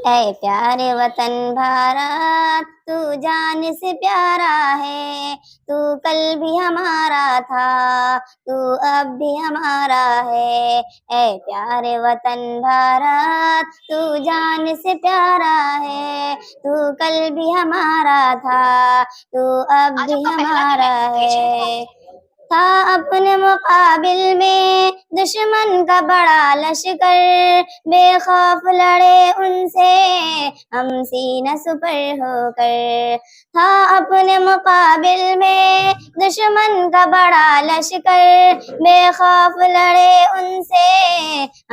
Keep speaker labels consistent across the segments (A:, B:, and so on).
A: اے پیارے وطن بھارت، تو جان سے پیارا ہے، تو کل بھی ہمارا تھا، تو اب بھی ہمارا ہے۔ اے پیارے وطن بھارت، تو جان سے پیارا ہے، تو کل بھی ہمارا تھا، تو اب بھی ہمارا ہے۔ تھا اپنے مقابل میں دشمن کا بڑا لشکر، بے خوف لڑے ان سے ہم سینہ سپر ہو کر۔ تھا اپنے مقابل میں دشمن کا بڑا لشکر، بے خوف لڑے ان سے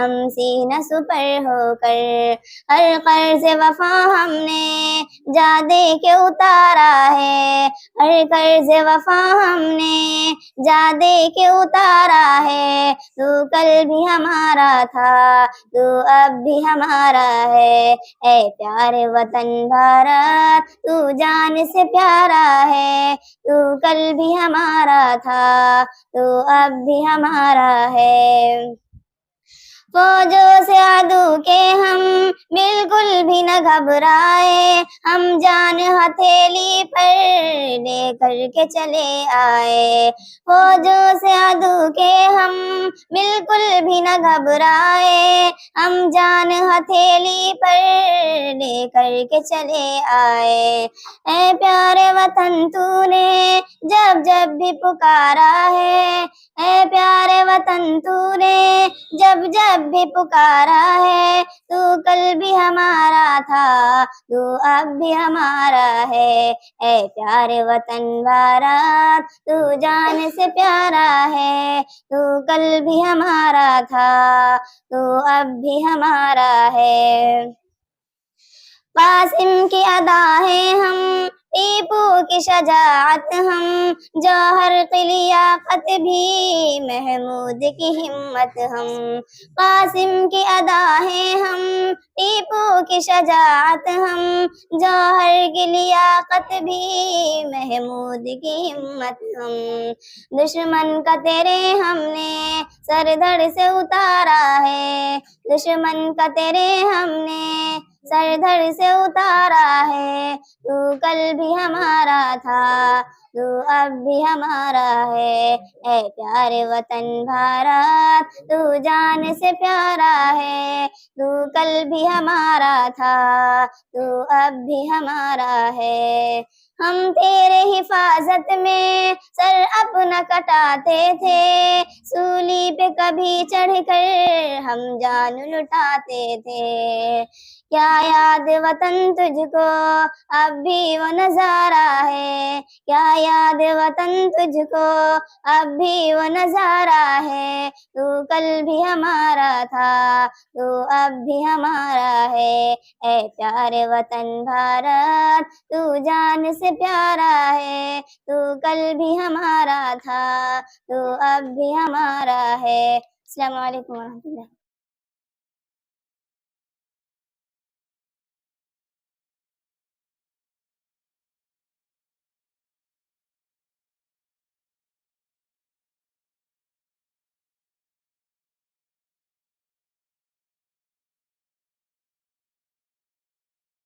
A: ہم سینہ سپر ہو کر۔ ہر قرض وفا ہم نے جا دے کے اتارا ہے، ہر قرض وفا ہم نے جا دے کے اتارا ہے، تو کل بھی ہمارا تھا، تو اب بھی ہمارا ہے۔ اے پیارے وطن بھارت، تو جان سے پیارا ہے، تو کل بھی ہمارا تھا، تو اب بھی ہمارا ہے۔ فوجوں سے عدو کے ہم بالکل بھی نہ گھبرائے، ہم جان ہتھیلی پر لے کر کے چلے آئے۔ فوجوں سے عدو کے ہم بالکل بھی نہ گھبرائے، ہم جان ہتھیلی پر لے کر کے چلے آئے۔ اے پیارے وطن تو نے جب جب بھی پکارا ہے، اے پیارے وطن تو نے جب جب بھی پکارا ہے، تو کل بھی ہمارا تھا، تو اب بھی ہمارا ہے۔ اے پیارے وطن بھارت، تو جان سے پیارا ہے، تو کل بھی ہمارا تھا، تو اب بھی ہمارا ہے۔ قاسم کی ادا ہے ہم، ٹیپو کی شجاعت ہم، جوہر کی لیاقت بھی محمود کی ہمت ہم۔ قاسم کی ادا ہے ہم، ٹیپو کی شجاعت ہم، جوہر کی لیاقت بھی محمود کی ہمت ہم۔ دشمن کا تیرے ہم نے سر دھڑ سے اتارا ہے، دشمن کا تیرے ہم نے سر دھڑ سے اتارا ہے، تو کل بھی ہمارا تھا، تو اب بھی ہمارا ہے۔ اے پیارے وطن بھارت، تو جان سے پیارا ہے، تو کل بھی ہمارا تھا، تو اب بھی ہمارا ہے۔ ہم تیرے حفاظت میں سر اپنا کٹاتے تھے، سولی پہ کبھی چڑھ کر ہم جان لٹاتے تھے۔ کیا یاد وطن تجھ کو اب بھی وہ نظارہ ہے، کیا یاد وطن تجھ کو اب بھی وہ نظارہ ہے، تو کل بھی ہمارا تھا، تو اب بھی ہمارا ہے۔ اے پیارے وطن بھارت، تو جان سے پیارا ہے، تو کل بھی ہمارا تھا، تو اب بھی ہمارا ہے۔ السلام علیکم ورحمۃ اللہ۔